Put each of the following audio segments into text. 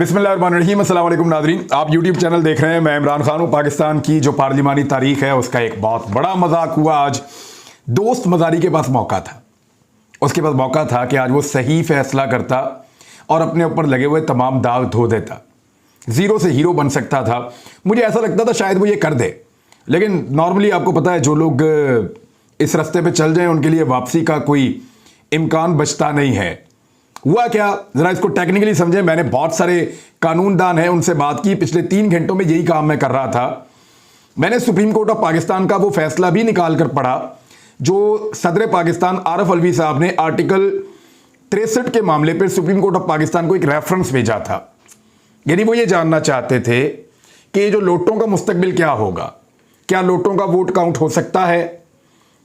बिस्मिल्लाहिर्रहमानिर्रहीम, अस्सलाम वालेकुम नाज़रीन। आप यूट्यूब चैनल देख रहे हैं। मैं इमरान खान हूँ। पाकिस्तान की जो पार्लिमानी तारीख है उसका एक बहुत बड़ा मजाक हुआ आज। दोस्त मजारी के पास मौका था, उसके पास मौका था कि आज वो सही फैसला करता और अपने ऊपर लगे हुए तमाम दाग धो देता, जीरो से हीरो बन सकता था। मुझे ऐसा लगता था शायद वो ये कर दे, लेकिन नॉर्मली आपको पता है जो लोग इस रास्ते पे चल जाएं उनके लिए वापसी का कोई इम्कान बचता नहीं है। हुआ क्या, जरा इसको टेक्निकली समझें। मैंने बहुत सारे कानूनदान हैं उनसे बात की, पिछले 3 घंटों में यही काम मैं कर रहा था। मैंने सुप्रीम कोर्ट ऑफ पाकिस्तान का वो फैसला भी निकाल कर पढ़ा जो सदर पाकिस्तान आरिफ अलवी साहब ने आर्टिकल 63 के मामले पर सुप्रीम कोर्ट ऑफ पाकिस्तान को एक रेफरेंस भेजा था। यानी वो ये जानना चाहते थे कि जो लोटों का मुस्तकबिल क्या होगा, क्या लोटों का वोट काउंट हो सकता है,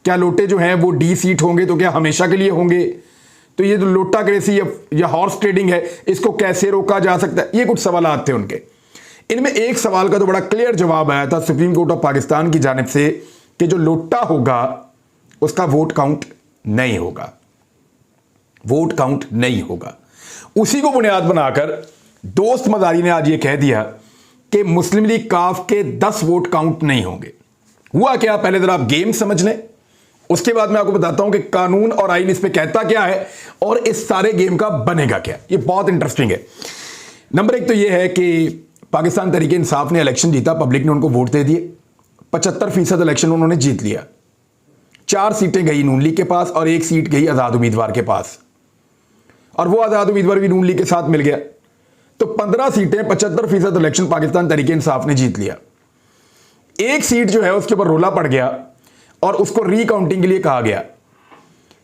क्या लोटे जो हैं वो डी सीट होंगे तो क्या हमेशा के लिए होंगे, तो ये जो लोटा क्रेसी या हॉर्स ट्रेडिंग है इसको कैसे रोका जा सकता है। ये कुछ सवाल थे उनके। इनमें एक सवाल का तो बड़ा क्लियर जवाब आया था सुप्रीम कोर्ट ऑफ पाकिस्तान की जानिब से कि जो लोटा होगा उसका वोट काउंट नहीं होगा, वोट काउंट नहीं होगा। उसी को बुनियाद बनाकर दोस्त मजारी ने आज ये कह दिया कि मुस्लिम लीग काफ के 10 वोट काउंट नहीं होंगे। हुआ क्या, पहले जरा आप गेम समझ लें, उसके बाद मैं आपको बताता हूं कि कानून और आईन इस पे कहता क्या है और इस सारे गेम का बनेगा क्या। ये बहुत इंटरेस्टिंग है। नंबर 1 तो ये है कि पाकिस्तान तहरीक इंसाफ ने इलेक्शन जीता, पब्लिक ने उनको वोट दे दिए, 75% इलेक्शन उन्होंने जीत लिया। 4 सीटें गई नून लीग के पास और 1 सीट गई आजाद उम्मीदवार के पास, और वो आजाद उम्मीदवार भी नून लीग के साथ मिल गया। तो 15 सीटें, 75% इलेक्शन पाकिस्तान तहरीक इंसाफ ने जीत लिया। 1 सीट जो है उसके ऊपर रोला पड़ गया और उसको रीकाउंटिंग के लिए कहा गया।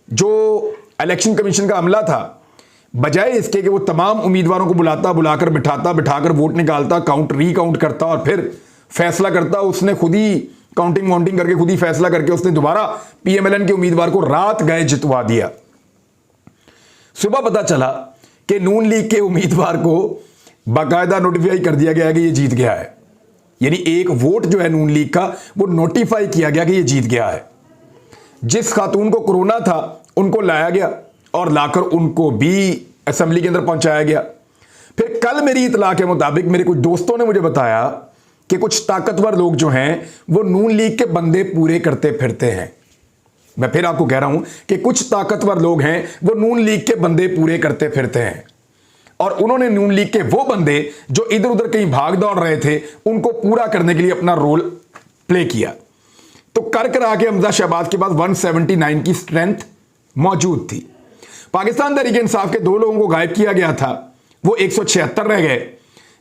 जो इलेक्शन कमीशन का अमला था, बजाय इसके कि वो तमाम उम्मीदवारों को बिठाकर वोट निकालता, रीकाउंट करता और फिर फैसला करता, उसने खुद ही काउंटिंग करके खुद ही फैसला करके उसने दोबारा पीएमएलएन के उम्मीदवार को रात गए जितवा दिया। सुबह पता चला कि नून लीग के उम्मीदवार को बाकायदा नोटिफाई कर दिया गया कि ये जीत गया है। यानी एक वोट जो है नून लीग का वो नोटिफाई किया गया कि ये जीत गया है। जिस खातून को कोरोना था उनको लाया गया और लाकर उनको भी असेंबली के अंदर पहुंचाया गया। फिर कल मेरी इतला के मुताबिक मेरे कुछ दोस्तों ने मुझे बताया कि कुछ ताकतवर लोग जो हैं वो नून लीग के बंदे पूरे करते फिरते हैं। मैं फिर आपको कह रहा हूं कि कुछ ताकतवर लोग हैं वो नून लीग के बंदे पूरे करते फिरते हैं, और उन्होंने नून लीग के वो बंदे जो इधर उधर कहीं भाग दौड़ रहे थे उनको पूरा करने के लिए अपना रोल प्ले किया। तो कर आके हमजा शहबाज के पास 179 की स्ट्रेंथ मौजूद थी। पाकिस्तान तहरीक इंसाफ के 2 लोगों को गायब किया गया था, वो 176 रह गए,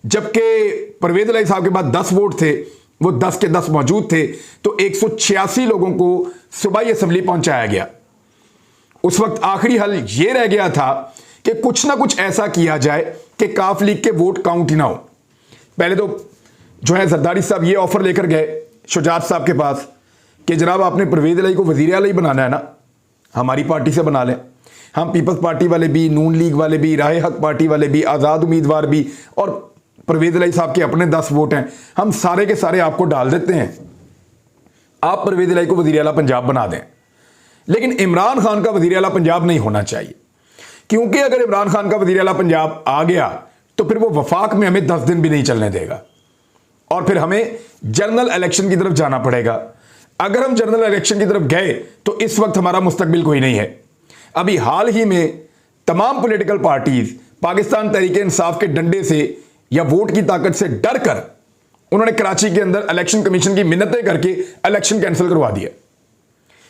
जबकि परवेज इलाही साहब के पास 10 वोट थे, वो 10 के 10 मौजूद थे। तो 186 लोगों को सूबाई असेंबली पहुंचाया गया। उस वक्त आखिरी हल ये रह गया था कि कुछ ना कुछ ऐसा किया जाए कि काफ लीग के वोट काउंट ही ना हो। पहले तो जो है जरदारी साहब ये ऑफर लेकर गए शुजात साहब के पास कि जनाब आपने परवेज इलाही को वजीर आला ही बनाना है ना, हमारी पार्टी से बना लें। हम पीपल्स पार्टी वाले भी, नून लीग वाले भी, राहे हक पार्टी वाले भी, आज़ाद उम्मीदवार भी, और परवेज इलाही साहब के अपने 10 वोट हैं, हम सारे के सारे आपको डाल देते हैं, आप परवेज इलाही को वजीर आला पंजाब बना दें। लेकिन इमरान खान का वजीर आला पंजाब नहीं होना चाहिए, क्योंकि अगर इमरान खान का वजीर आला पंजाब आ गया तो फिर वो वफाक में हमें 10 दिन भी नहीं चलने देगा और फिर हमें जनरल इलेक्शन की तरफ जाना पड़ेगा। अगर हम जनरल इलेक्शन की तरफ गए तो इस वक्त हमारा मुस्तकबिल कोई नहीं है। अभी हाल ही में तमाम पॉलिटिकल पार्टीज पाकिस्तान तहरीक इंसाफ के डंडे से या वोट की ताकत से डर कर उन्होंने कराची के अंदर इलेक्शन कमीशन की मिन्नतें करके इलेक्शन कैंसिल करवा दिया।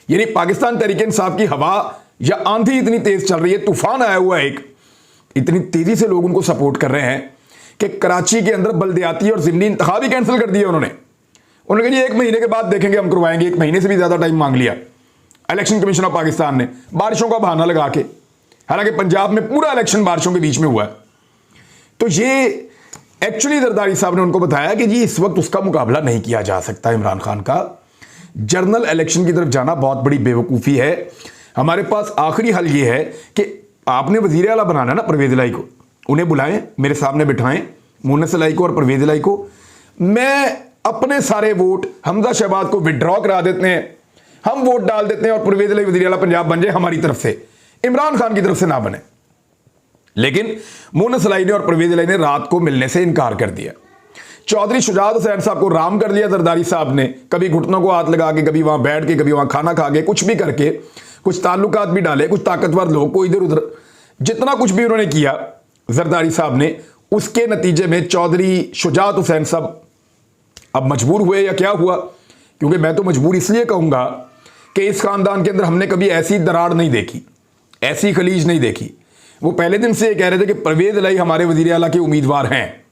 यानी पाकिस्तान तहरीक इंसाफ की हवा या आंधी इतनी तेज चल रही है, तूफान आया हुआ है एक, इतनी तेजी से लोग उनको सपोर्ट कर रहे हैं कि कराची के अंदर बल्दियाती और ज़िमनी इंतखाब ही कैंसिल कर दिए उन्होंने कहा जी 1 महीने के बाद देखेंगे, हम करवाएंगे। 1 महीने से भी ज्यादा टाइम मांग लिया इलेक्शन कमीशन ऑफ पाकिस्तान ने, बारिशों का बहाना लगा के। हालांकि पंजाब में पूरा इलेक्शन बारिशों के बीच में हुआ है। तो ये एक्चुअली जरदारी साहब ने उनको बताया कि जी इस वक्त उसका मुकाबला नहीं किया जा सकता इमरान खान का, जनरल इलेक्शन की तरफ जाना बहुत बड़ी बेवकूफ़ी है। हमारे पास आखिरी हल ये है कि आपने वजीर आला बनाना है ना परवेज इलाही को, उन्हें बुलाएं, मेरे सामने बिठाएं, मुन्नस इलाही को और परवेज इलाही को। मैं अपने सारे वोट हमजा शहबाज को विड्रॉ करा देते हैं, हम वोट डाल देते हैं और परवेज इलाही वजीर आला पंजाब बन जाए हमारी तरफ से, इमरान खान की तरफ से ना बने। लेकिन मुन्नस इलाही ने और परवेज इलाही ने रात को मिलने से इनकार कर दिया। चौधरी शुजात हुसैन साहब को राम कर लिया जरदारी साहब ने, कभी घुटनों को हाथ लगा के, कभी वहां बैठ के, कभी वहां खाना खा के, कुछ भी करके, कुछ ताल्लुकात भी डाले, कुछ ताकतवर लोग को इधर उधर, जितना कुछ भी उन्होंने किया जरदारी साहब ने, उसके नतीजे में चौधरी शुजात हुसैन साहब अब मजबूर हुए या क्या हुआ, क्योंकि मैं तो मजबूर इसलिए कहूंगा कि इस खानदान के अंदर हमने कभी ऐसी दरार नहीं देखी, ऐसी खलीज नहीं देखी। वो पहले दिन से ये कह रहे थे कि परवेज इलाही हमारे वजीर आला के उम्मीदवार हैं,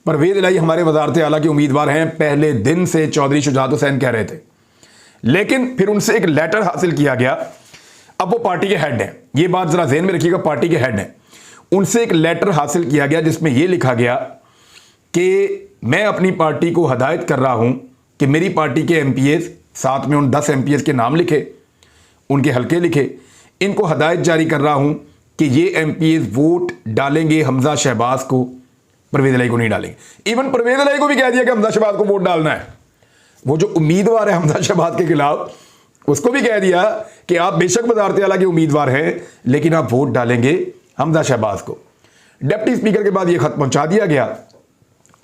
परवेज इलाही हमारे वजारत आला के उम्मीदवार हैं, पहले दिन से चौधरी शुजात हुसैन कह रहे थे। लेकिन फिर उनसे एक लेटर हासिल किया गया, अब वो पार्टी के हेड हैं, ये बात जरा ज़हन में रखिएगा, पार्टी के हेड हैं। उनसे एक लेटर हासिल किया गया जिसमें यह लिखा गया कि मैं अपनी पार्टी को हदायत कर रहा हूं कि मेरी पार्टी के एमपीएस, साथ में उन 10 एमपीएस के नाम लिखे, उनके हल्के लिखे, इनको हदायत जारी कर रहा हूं कि ये एमपीएस वोट डालेंगे हमजा शहबाज को, परवेज इलाही को नहीं डालेंगे। इवन परवेज इलाही को भी कह दिया कि हमजा शहबाज को वोट डालना है। वो जो उम्मीदवार है हमजा शहबाज के खिलाफ, उसको भी कह दिया कि आप बेशक वजारत आला के उम्मीदवार हैं, लेकिन आप वोट डालेंगे हमजा शहबाज को। डिप्टी स्पीकर के बाद यह खत पहुंचा दिया गया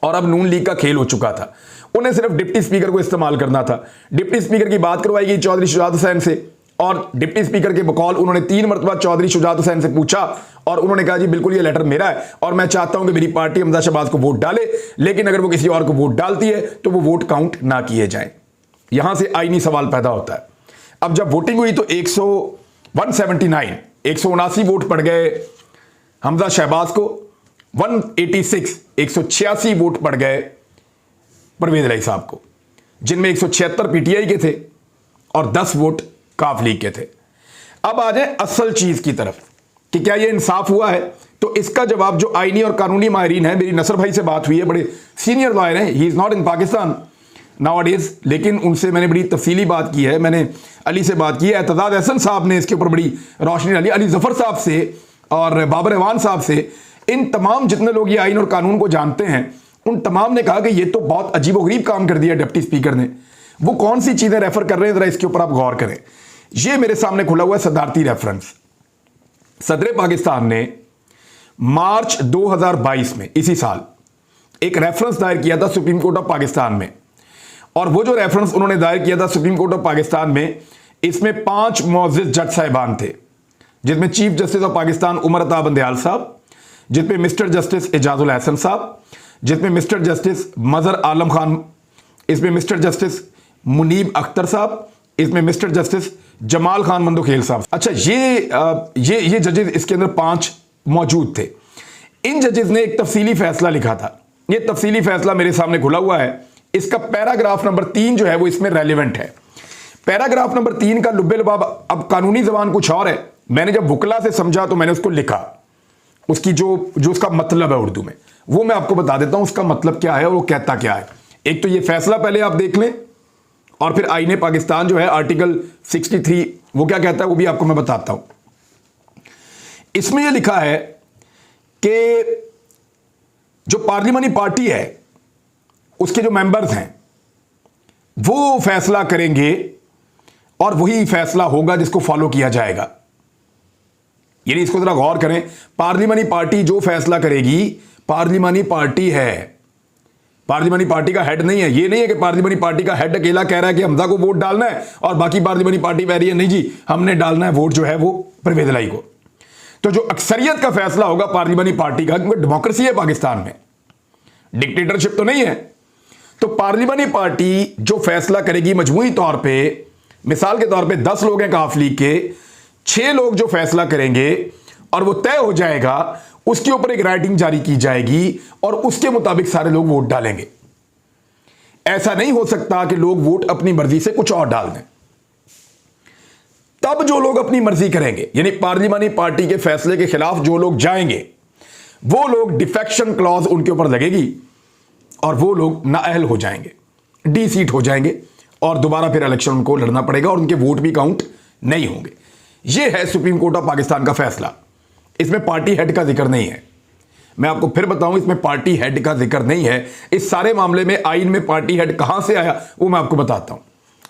और अब नून लीग का खेल हो चुका था। उन्हें सिर्फ डिप्टी स्पीकर को इस्तेमाल करना था। डिप्टी स्पीकर की बात करवाई गई चौधरी शुजात हुसैन से, और डिप्टी स्पीकर के बकौल उन्होंने 3 मरतबा चौधरी शुजात हुसैन से पूछा और उन्होंने कहा जी बिल्कुल ये लेटर मेरा है और मैं चाहता हूं कि मेरी पार्टी हमजा शहबाज को वोट डाले, लेकिन अगर वो किसी और को वोट डालती है तो वो वोट काउंट ना किए जाएं। यहां से आईनी सवाल पैदा होता है। अब जब वोटिंग हुई तो 179 वोट पड़ गए हमजा शहबाज को, 186 वोट पड़ गए परवेज इलाही साहब को, जिनमें 176 पीटीआई के थे और 10 वोट काफ लीग के थे। अब आ जाए असल चीज की तरफ कि क्या यह इंसाफ हुआ है, तो इसका जवाब जो आईनी और कानूनी माहिरीन है, मेरी नसर भाई से बात हुई है, बड़े सीनियर लॉयर हैं, he is not in Pakistan nowadays, लेकिन उनसे मैंने बड़ी तफसीली बात की है। मैंने अली से बात की है, एतजाज एहसन साहब ने इसके ऊपर बड़ी रोशनी डाली, अली जफर साहब से और बाबर एवान साहब से, इन तमाम जितने लोग ये आइन और कानून को जानते हैं, उन तमाम ने कहा कि ये तो बहुत अजीबोगरीब काम कर दिया डिप्टी स्पीकर ने। वो कौन सी चीजें रेफर कर रहे हैं, जरा इसके ऊपर आप गौर करें। ये मेरे सामने खुला हुआ है सदारती रेफरेंस। सदर पाकिस्तान ने मार्च 2022 में, इसी साल, एक रेफरेंस दायर किया था सुप्रीम कोर्ट ऑफ पाकिस्तान में, और वो जो रेफरेंस उन्होंने दायर किया था सुप्रीम कोर्ट ऑफ पाकिस्तान में, इसमें 5 मुअज़्ज़िज़ जज साहिबान थे, जिसमें chief justice of Pakistan Umar Ata Bandial साहब, जिसमें मिस्टर जस्टिस एजाजुल एहसन साहब, जिसमें मिस्टर जस्टिस मजहर आलम खान, इसमें मिस्टर जस्टिस मुनीब अख्तर साहब, इसमें मिस्टर जस्टिस जमाल खान मंदोखेल साहब। अच्छा, ये जजेस इसके अंदर 5 मौजूद थे। इन जजेस ने एक तफसीली फैसला लिखा था। ये तफसीली फैसला मेरे सामने खुला हुआ है। इसका पैराग्राफ नंबर 3 जो है वो इसमें रेलिवेंट है। पैराग्राफ नंबर 3 का लुब्बे लबाब, अब कानूनी जबान कुछ और है, मैंने जब वुकला से समझा तो मैंने उसको लिखा, उसकी जो उसका मतलब है उर्दू में, वो मैं आपको बता देता हूं उसका मतलब क्या है और वो कहता क्या है। एक तो ये फैसला पहले आप देख लें, और फिर आईने पाकिस्तान जो है आर्टिकल 63 वो क्या कहता है वो भी आपको मैं बताता हूं। इसमें यह लिखा है कि जो पार्लिमानी पार्टी है उसके जो मेंबर्स हैं वो फैसला करेंगे और वही फैसला होगा जिसको फॉलो किया जाएगा। यानी इसको जरा गौर करें, पार्लिमानी पार्टी जो फैसला करेगी, पार्लिमानी पार्टी है, पार्लिमानी पार्टी का हेड नहीं है। ये नहीं है कि पार्लिमानी पार्टी का हेड अकेला कह रहा है कि हमजा को वोट डालना है और बाकी पार्लिमानी पार्टी कह रही है नहीं जी हमने डालना है वोट जो है वो परवेज इलाही को। तो जो अक्सरियत का फैसला होगा पार्लिमानी पार्टी का, क्योंकि डेमोक्रेसी है पाकिस्तान में, डिक्टेटरशिप तो नहीं है, तो पार्लिमानी पार्टी जो फैसला करेगी मजमूई तौर पे, मिसाल के तौर पे 10 लोग हैं काफ लीग के, 6 लोग जो फैसला करेंगे और वो तय हो जाएगा, उसके ऊपर एक राइटिंग जारी की जाएगी और उसके मुताबिक सारे लोग वोट डालेंगे। ऐसा नहीं हो सकता कि लोग वोट अपनी मर्जी से कुछ और डाल दें। तब जो लोग अपनी मर्जी करेंगे, यानी पार्लिमानी पार्टी के फैसले के खिलाफ जो लोग जाएंगे, वो लोग डिफेक्शन क्लॉज उनके ऊपर लगेगी और वो लोग नाअहल हो जाएंगे, डी सीट हो जाएंगे और दोबारा फिर इलेक्शन उनको लड़ना पड़ेगा और उनके वोट भी काउंट नहीं होंगे। यह है सुप्रीम कोर्ट ऑफ पाकिस्तान का फैसला। इसमें पार्टी हेड का जिक्र नहीं है। मैं आपको फिर बताऊं, इसमें पार्टी हेड का जिक्र नहीं है। इस सारे मामले में आइन में पार्टी हेड कहां से आया वो मैं आपको बताता हूं,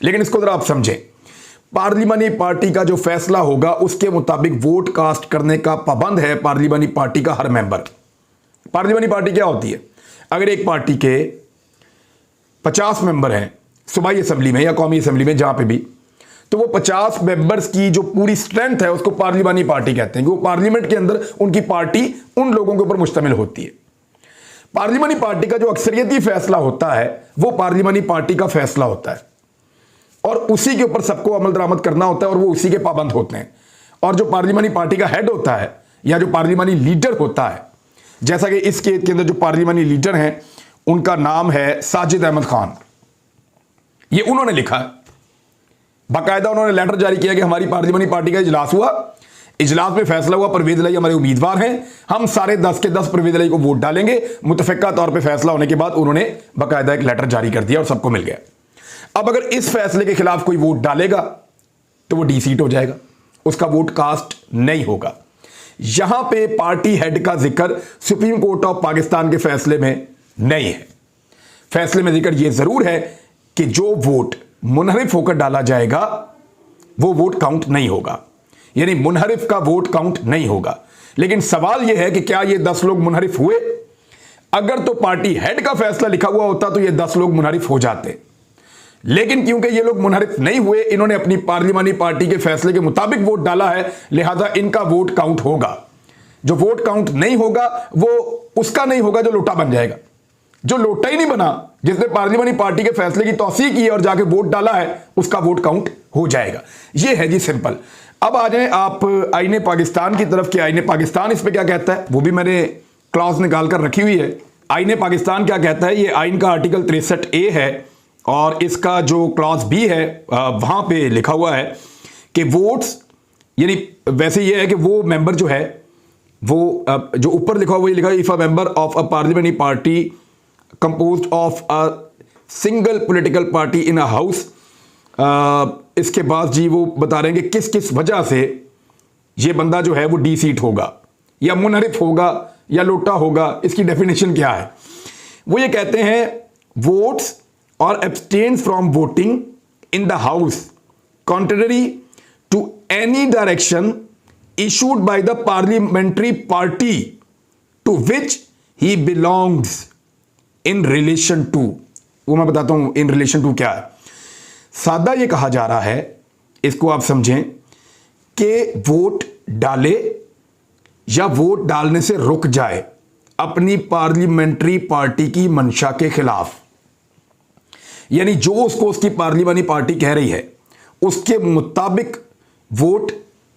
लेकिन इसको जरा आप समझें। पार्लिमानी पार्टी का जो फैसला होगा उसके मुताबिक वोट कास्ट करने का पाबंद है पार्लिमानी पार्टी का हर मेंबर। पार्लिमानी पार्टी क्या होती है? अगर एक पार्टी के 50 मेंबर हैं सूबाई असेंबली में या कौमी असेंबली में, जहां पे भी, तो वो 50 मेंबर्स की जो पूरी स्ट्रेंथ है उसको पार्लिमानी पार्टी कहते हैं कि वो पार्लियामेंट के अंदर उनकी पार्टी उन लोगों के ऊपर मुश्तमिल होती है। पार्लिमानी पार्टी का जो अक्सरियती फैसला होता है वो पार्लिमानी पार्टी का फैसला होता है और उसी के ऊपर सबको अमल दरामद करना होता है और वो उसी के पाबंद होते हैं। और जो पार्लिमानी पार्टी का हेड होता है या जो पार्लिमानी लीडर होता है, जैसा कि इस केस के अंदर जो पार्लिमानी लीडर हैं उनका नाम है साजिद अहमद खान। ये उन्होंने लिखा है, बाकायदा उन्होंने लेटर जारी किया कि हमारी पार्लिमानी पार्टी का इजलास हुआ, इजलास में फैसला हुआ परवेज इलाही हमारे उम्मीदवार हैं, हम सारे 10 के 10 परवेज इलाही को वोट डालेंगे। मुतफिका तौर पे फैसला होने के बाद उन्होंने बाकायदा एक लेटर जारी कर दिया और सबको मिल गया। अब अगर इस फैसले के खिलाफ कोई वोट डालेगा तो वो डी-सीट हो जाएगा, उसका वोट कास्ट नहीं होगा। यहां पे पार्टी हेड का जिक्र सुप्रीम कोर्ट ऑफ पाकिस्तान के फैसले में नहीं है। फैसले में जिक्र यह जरूर है कि जो वोट मुनहरिफ होकर डाला जाएगा वो वोट काउंट नहीं होगा, यानी मुनहरिफ का वोट काउंट नहीं होगा। लेकिन सवाल यह है कि क्या ये 10 लोग मुनहरिफ हुए? अगर तो पार्टी हेड का फैसला लिखा हुआ होता तो ये 10 लोग मुनहरिफ हो जाते, लेकिन क्योंकि ये लोग मुनहरिफ नहीं हुए, इन्होंने अपनी पार्लिमानी पार्टी के फैसले के मुताबिक वोट डाला है, लिहाजा इनका वोट काउंट होगा। जो वोट काउंट नहीं होगा वो उसका नहीं होगा जो लोटा बन जाएगा। जो लोटा ही नहीं बना, जिसने पार्लिमानी पार्टी के फैसले की तौसीक की और जाके वोट डाला है, उसका वोट काउंट हो जाएगा। ये है जी सिंपल। अब आ जाए आप आईने पाकिस्तान की तरफ कि आईने पाकिस्तान इस पे क्या कहता है, वो भी मैंने क्लॉज निकाल कर रखी हुई है। आईने पाकिस्तान क्या कहता है, ये आइन का आर्टिकल 63A है और इसका जो क्लॉज बी है वहां पे लिखा हुआ है कि वोट्स, यानी वैसे ये है कि वो मेंबर जो है वो जो ऊपर लिखा हुआ, वही लिखा है, if a member of a parliamentary party composed of a single political party in a house. इसके बाद जी वो बता रहे हैं कि किस किस वजह से ये बंदा जो है वो डी-सीट होगा या मुनहरिफ होगा या लोटा होगा। इसकी डेफिनेशन क्या है? वो ये कहते हैं वोट्स और abstains from voting in the house contrary to any direction issued by the parliamentary party to which he belongs in relation to। वो मैं बताता हूं in relation to क्या है। सादा ये कहा जा रहा है, इसको आप समझें कि वोट डाले या वोट डालने से रुक जाए अपनी पार्लियामेंट्री पार्टी की मंशा के खिलाफ, यानी जो उसको उसकी पार्लिमानी पार्टी कह रही है उसके मुताबिक वोट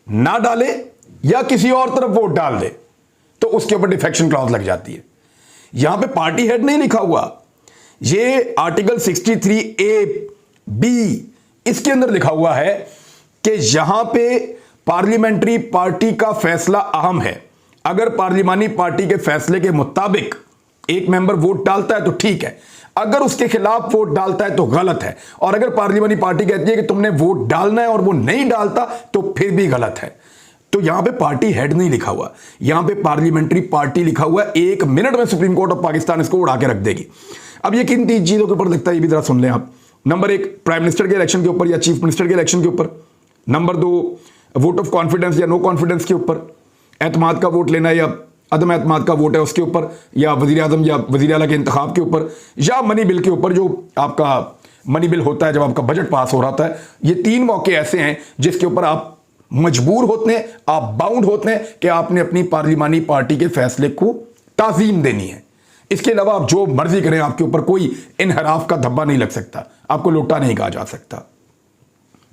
ना डाले या किसी और तरफ वोट डाल दे तो उसके ऊपर डिफेक्शन क्लॉज लग जाती है। यहां पे पार्टी हेड नहीं लिखा हुआ, ये आर्टिकल 63A(b) इसके अंदर लिखा हुआ है कि यहां पे पार्लियामेंट्री पार्टी का फैसला अहम है। अगर पार्लिमानी पार्टी के फैसले के मुताबिक एक मेंबर वोट डालता है तो ठीक है, अगर उसके खिलाफ वोट डालता है तो गलत है, और अगर पार्लियामानी पार्टी कहती है कि तुमने वोट डालना है और वो नहीं डालता तो फिर भी गलत है। तो यहां पे पार्टी हेड नहीं लिखा हुआ, यहां पे पार्लियामेंट्री पार्टी लिखा हुआ है। 1 मिनट में सुप्रीम कोर्ट ऑफ पाकिस्तान इसको उड़ा के रख देगी। अब ये किन 3 चीजों के ऊपर लगता है, ये भी जरा सुन लें आप। नंबर 1 प्राइम मिनिस्टर के इलेक्शन के ऊपर या चीफ मिनिस्टर के इलेक्शन के ऊपर। नंबर 2 वोट ऑफ कॉन्फिडेंस या नो कॉन्फिडेंस के ऊपर, एतमाद का वोट लेना या अदम एतमाद का वोट है उसके ऊपर, या वजीर आजम या वजीर आला के इंतखाब के ऊपर, या मनी बिल के ऊपर, जो आपका मनी बिल होता है जब आपका बजट पास हो रहा है। ये 3 मौके ऐसे हैं जिसके ऊपर आप मजबूर होते हैं, आप बाउंड होते हैं कि आपने अपनी पार्लिमानी पार्टी के फैसले को ताजीम देनी है। इसके अलावा आप जो मर्जी करें, आपके ऊपर कोई इनहराफ का धब्बा नहीं लग सकता, आपको लोटा नहीं कहा जा सकता।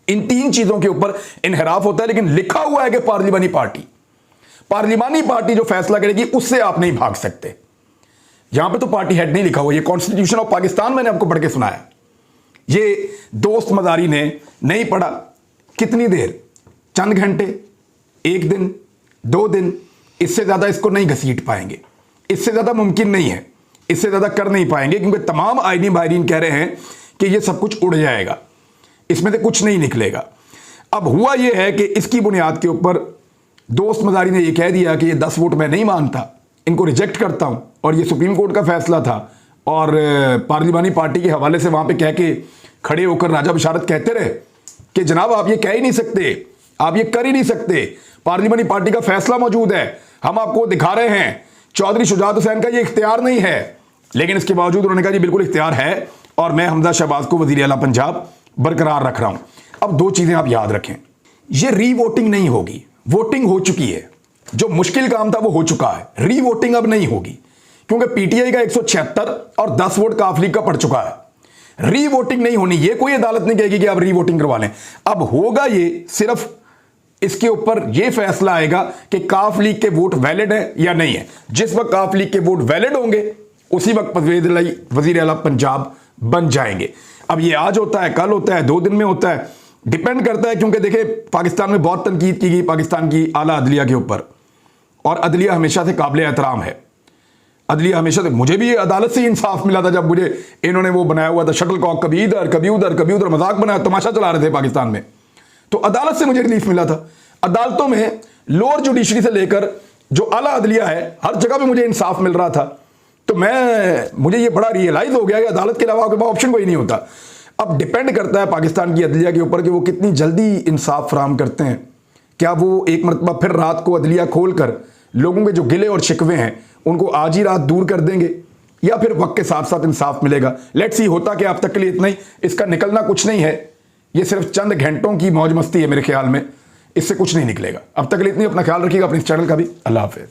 इन 3 चीजों के ऊपर इनहराफ होता है, लेकिन लिखा हुआ है कि पार्लिमानी पार्टी जो फैसला करेगी उससे आप नहीं भाग सकते। यहां पे तो पार्टी हेड नहीं लिखा हुआ। ये कॉन्स्टिट्यूशन ऑफ पाकिस्तान मैंने आपको पढ़ के सुनाया, ये दोस्त मजारी ने नहीं पढ़ा। कितनी देर, चंद घंटे, 1 दिन, 2 दिन, इससे ज्यादा इसको नहीं घसीट पाएंगे, इससे ज्यादा मुमकिन नहीं है, इससे ज्यादा कर नहीं पाएंगे, क्योंकि तमाम आईनी माहिरीन कह रहे हैं कि यह सब कुछ उड़ जाएगा, इसमें से कुछ नहीं निकलेगा। अब हुआ यह है कि इसकी बुनियाद के ऊपर दोस्त मजारी ने यह कह दिया कि ये 10 वोट मैं नहीं मानता, इनको रिजेक्ट करता हूं, और ये सुप्रीम कोर्ट का फैसला था, और पार्लिमानी पार्टी के हवाले से वहां पे कह के खड़े होकर राजा बिशारत कहते रहे कि जनाब आप ये कह ही नहीं सकते, आप ये कर ही नहीं सकते, पार्लियामानी पार्टी का फैसला मौजूद है, हम आपको दिखा रहे हैं, चौधरी शुजात हुसैन का ये इख्तियार नहीं है। लेकिन इसके बावजूद उन्होंने कहा जी बिल्कुल इख्तियार है और मैं हमजा शहबाज को वजीर आला पंजाब बरकरार रख रहा हूं। अब दो चीजें आप याद रखें, ये री वोटिंग नहीं होगी, वोटिंग हो चुकी है, जो मुश्किल काम था वो हो चुका है, री वोटिंग अब नहीं होगी क्योंकि पीटीआई का 176 और 10 वोट काफ लीग का पड़ चुका है। री वोटिंग नहीं होनी, ये कोई अदालत नहीं कहेगी कि आप री वोटिंग करवा लें। अब होगा ये सिर्फ इसके ऊपर यह फैसला आएगा कि काफ लीग के वोट वैलिड है या नहीं है। जिस वक्त काफ लीग के वोट वैलिड होंगे उसी वक्त वजीर आला पंजाब बन जाएंगे। अब ये आज होता है, कल होता है, 2 दिन में होता है, डिपेंड करता है, क्योंकि देखिए पाकिस्तान में बहुत तनकीद की गई पाकिस्तान की आला अदलिया के ऊपर, और अदलिया हमेशा से काबिल एहतराम है। अदलिया हमेशा से, मुझे भी अदालत से इंसाफ मिला था जब मुझे इन्होंने वो बनाया हुआ था शटल कॉक, कभी इधर कभी उधर कभी उधर, मजाक बनाया, तमाशा चला रहे थे पाकिस्तान में, तो अदालत से मुझे रिलीफ मिला था। अदालतों में लोअर जुडिशरी से लेकर जो आला अदलिया है हर जगह पे मुझे इंसाफ मिल रहा था। तो मुझे ये बड़ा रियलाइज हो गया कि अदालत के अलावा आपके पास ऑप्शन कोई नहीं होता। अब डिपेंड करता है पाकिस्तान की अदलिया के ऊपर कि वो कितनी जल्दी इंसाफ फराहम करते हैं। क्या वो एक मरतबा फिर रात को अदलिया खोलकर लोगों के जो गिले और शिकवे हैं उनको आज ही रात दूर कर देंगे, या फिर वक्त के साथ साथ इंसाफ मिलेगा। लेट्स सी, होता कि अब तक के लिए इतना ही, इसका निकलना कुछ नहीं है, ये सिर्फ चंद घंटों की मौज मस्ती है मेरे ख्याल में, इससे कुछ नहीं निकलेगा। अब तक के लिए इतनी, अपना ख्याल रखिएगा, अपने इस चैनल का भी। अल्लाह हाफिज।